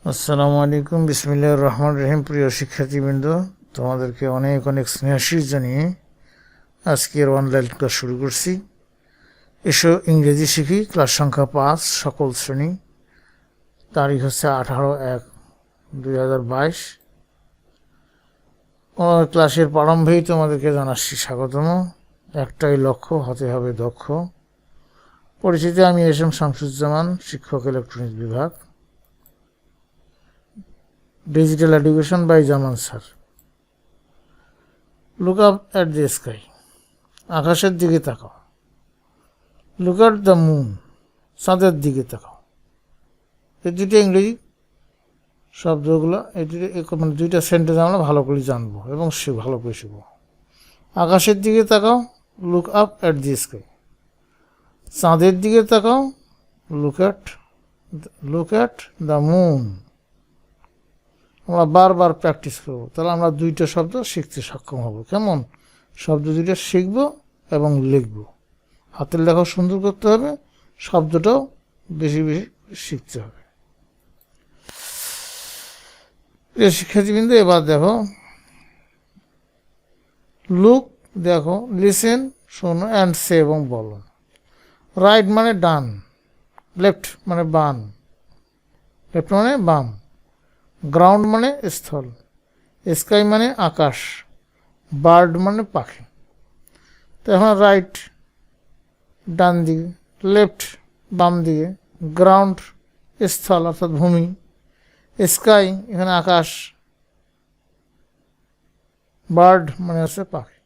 আসসালামু আলাইকুম, বিসমিল্লাহির রহমানির রহিম। প্রিয় শিক্ষার্থীবৃন্দ, তোমাদেরকে অনেক অনেক স্নেহাশীষ জানিয়ে আজকের অনলাইন ক্লাস শুরু করছি। এসো ইংরেজি শিখি, ক্লাস সংখ্যা 5, সকল শ্রেণী। তারিখ হচ্ছে 18/1/2022। ক্লাসের প্রারম্ভেই তোমাদেরকে জানাচ্ছি স্বাগতম। একটাই লক্ষ্য, হতে হবে দক্ষ। পরিচিতি, আমি শামসুজ্জামান, শিক্ষক, ইলেকট্রনিক্স বিভাগ, digital education by Zaman sir. Look up at the sky, আকাশের দিকে তাকাও। লুক অ্যাট দ্য মুন, চাঁদের দিকে তাকাও। এই দুইটা ইংরেজি শব্দগুলো, মানে দুইটা সেন্টেন্স আমরা ভালো করে জানবো এবং ভালো করে শিখবো। আকাশের দিকে তাকাও, look up at the sky. চাঁদের দিকে তাকাও, লুক অ্যাট দ্য মুন। আমরা বারবার প্র্যাকটিস করবো, তাহলে আমরা দুইটা শব্দ শিখতে সক্ষম হব। কেমন? শব্দ দুইটা শিখব এবং লিখব। হাতের লেখাও সুন্দর করতে হবে, শব্দটাও বেশি বেশি শিখতে হবে। শিক্ষার্থীবৃন্দ, এবার দেখো, লুক দেখো, লিসেন শোনো, অ্যান্ড সে এবং বলো। রাইট মানে ডান, লেফট মানে বাম, লেফট মানে বাম। গ্রাউন্ড মানে স্থল, স্কাই মানে আকাশ, বার্ড মানে পাখি। তো এখন রাইট ডান দিকে, লেফট বাম দিকে, গ্রাউন্ড স্থল অর্থাৎ ভূমি, স্কাই এখানে আকাশ, বার্ড মানে হচ্ছে পাখি।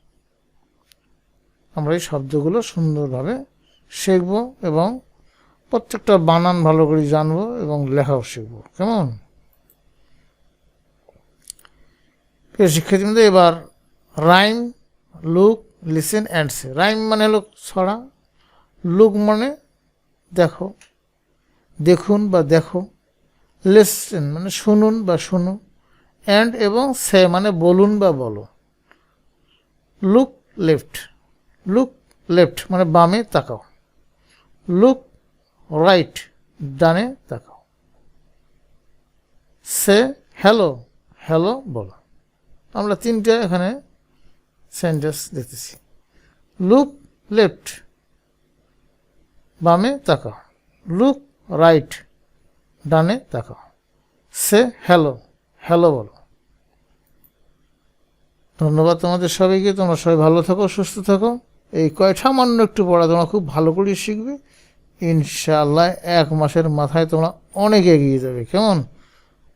আমরা এই শব্দগুলো সুন্দরভাবে শিখব এবং প্রত্যেকটা বানান ভালো করে জানবো এবং লেখাও শিখব। কেমন? শিক্ষার্থীদের এবার rhyme, look, listen and say. Rhyme মানে হলো ছড়া, লুক মানে দেখো, দেখুন বা দেখো, লিসেন মানে শুনুন বা শুনো, অ্যান্ড এবং সে মানে বলুন বা বলো। লুক লেফট মানে বামে তাকাও, লুক রাইট ডানে তাকাও, সে হ্যালো বলো। আমরা তিনটা এখানে সেন্টেন্স দেখতেছি। লুক লেফট বামে তাকাও, লুক রাইট ডানে তাকাও, সে হ্যালো বলো। ধন্যবাদ তোমাদের সবাইকে। তোমরা সবাই ভালো থাকো, সুস্থ থাকো। এই সামান্য একটু পড়া তোমরা খুব ভালো করে শিখবে, ইনশাআল্লাহ 1 মাসের মাথায় তোমরা অনেক এগিয়ে যাবে। কেমন?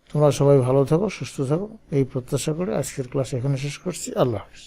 তোমরা সবাই ভালো থাকো, সুস্থ থাকো, এই প্রত্যাশা করে আজকের ক্লাস এখানে শেষ করছি। আল্লাহ হাফেজ।